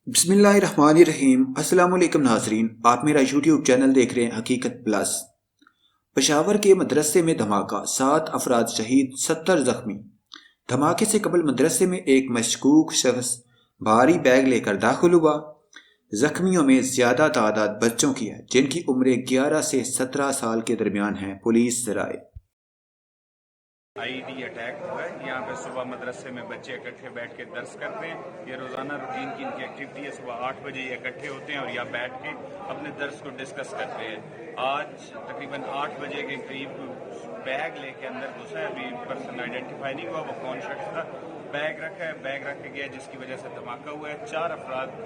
بسم اللہ الرحمن الرحیم۔ السلام علیکم ناظرین، آپ میرا یوٹیوب چینل دیکھ رہے ہیں حقیقت پلس۔ پشاور کے مدرسے میں دھماکہ، 7 افراد شہید، 70 زخمی۔ دھماکے سے قبل مدرسے میں ایک مشکوک شخص بھاری بیگ لے کر داخل ہوا۔ زخمیوں میں زیادہ تعداد بچوں کی ہے جن کی عمریں 11 سے 17 سال کے درمیان ہیں، پولیس ذرائع۔ IED اٹیک ہوا ہے۔ یہاں پہ صبح مدرسے میں بچے اکٹھے بیٹھ کے درس کرتے ہیں۔ یہ روزانہ روٹین کی ان کی ایکٹیویٹی ہے۔ صبح 8 بجے یہ اکٹھے ہوتے ہیں اور یہاں بیٹھ کے اپنے درس کو ڈسکس کرتے ہیں۔ آج تقریباً 8 بجے کے قریب بیگ لے کے اندر گھسا ہے۔ ابھی پرسن آئیڈینٹیفائی نہیں ہوا وہ کون شخص تھا۔ بیگ رکھا ہے، بیگ رکھ کے گیا جس کی وجہ سے دھماکہ ہوا ہے۔ 4 افراد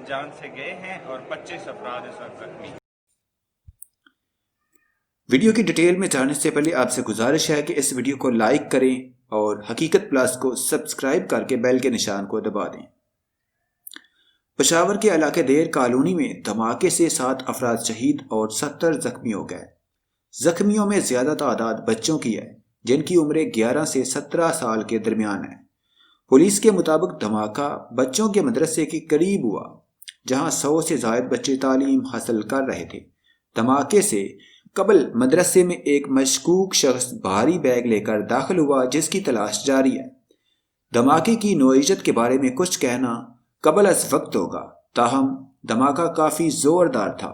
جان سے گئے ہیں اور 25 افراد اس وقت زخمی ہیں۔ ویڈیو کی ڈیٹیل میں جانے سے پہلے آپ سے گزارش ہے کہ اس ویڈیو کو لائک کریں اور حقیقت پلس کو سبسکرائب کر کے بیل کے نشان کو دبا دیں۔ پشاور کے علاقے دیر کالونی میں دھماکے سے 7 افراد شہید اور 70 زخمی ہو گئے۔ زخمیوں میں زیادہ تعداد بچوں کی ہے جن کی عمریں 11 سے 17 سال کے درمیان ہیں۔ پولیس کے مطابق دھماکہ بچوں کے مدرسے کے قریب ہوا جہاں 100 سے زائد بچے تعلیم حاصل کر رہے تھے۔ دھماکے سے قبل مدرسے میں ایک مشکوک شخص بھاری بیگ لے کر داخل ہوا جس کی تلاش جاری ہے۔ دھماکے کی نوعیت کے بارے میں کچھ کہنا قبل از وقت ہوگا، تاہم دھماکہ کافی زوردار تھا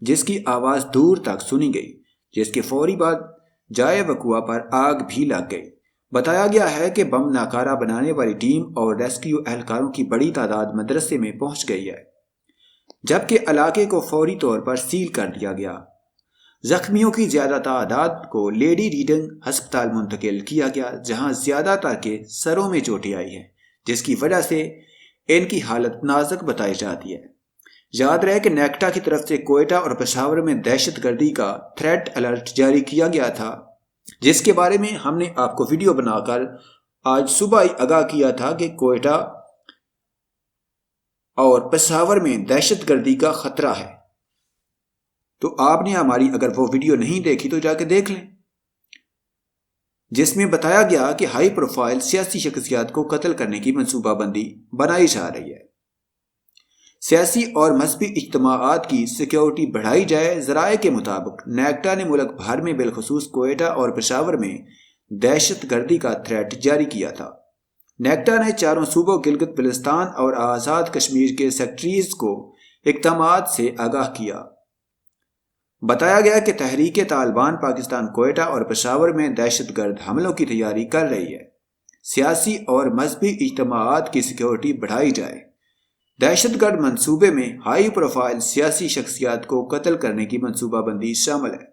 جس کی آواز دور تک سنی گئی، جس کے فوری بعد جائے وقوع پر آگ بھی لگ گئی۔ بتایا گیا ہے کہ بم ناکارہ بنانے والی ٹیم اور ریسکیو اہلکاروں کی بڑی تعداد مدرسے میں پہنچ گئی ہے، جبکہ علاقے کو فوری طور پر سیل کر دیا گیا۔ زخمیوں کی زیادہ تعداد کو لیڈی ریڈنگ ہسپتال منتقل کیا گیا جہاں زیادہ تر کے سروں میں چوٹیں آئی ہیں جس کی وجہ سے ان کی حالت نازک بتائی جاتی ہے۔ یاد رہے کہ نیکٹا کی طرف سے کوئٹہ اور پشاور میں دہشت گردی کا تھریٹ الرٹ جاری کیا گیا تھا جس کے بارے میں ہم نے آپ کو ویڈیو بنا کر آج صبح ہی آگاہ کیا تھا کہ کوئٹہ اور پشاور میں دہشت گردی کا خطرہ ہے۔ تو آپ نے ہماری اگر وہ ویڈیو نہیں دیکھی تو جا کے دیکھ لیں، جس میں بتایا گیا کہ ہائی پروفائل سیاسی شخصیات کو قتل کرنے کی منصوبہ بندی بنائی جا رہی ہے۔ سیاسی اور مذہبی اجتماعات کی سیکیورٹی بڑھائی جائے۔ ذرائع کے مطابق نیکٹا نے ملک بھر میں بالخصوص کوئٹہ اور پشاور میں دہشت گردی کا تھریٹ جاری کیا تھا۔ نیکٹا نے چاروں صوبوں گلگت بلتستان اور آزاد کشمیر کے سیکٹریز کو اقدامات سے آگاہ کیا۔ بتایا گیا کہ تحریک طالبان پاکستان کوئٹہ اور پشاور میں دہشت گرد حملوں کی تیاری کر رہی ہے۔ سیاسی اور مذہبی اجتماعات کی سیکیورٹی بڑھائی جائے۔ دہشت گرد منصوبے میں ہائی پروفائل سیاسی شخصیات کو قتل کرنے کی منصوبہ بندی شامل ہے،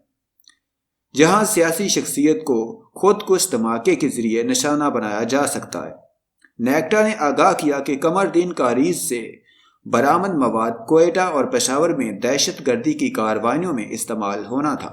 جہاں سیاسی شخصیت کو خود کش دھماکے کے ذریعے نشانہ بنایا جا سکتا ہے۔ نیکٹا نے آگاہ کیا کہ قمر دین کاریز سے برآمد مواد کوئٹہ اور پشاور میں دہشت گردی کی کارروائیوں میں استعمال ہونا تھا۔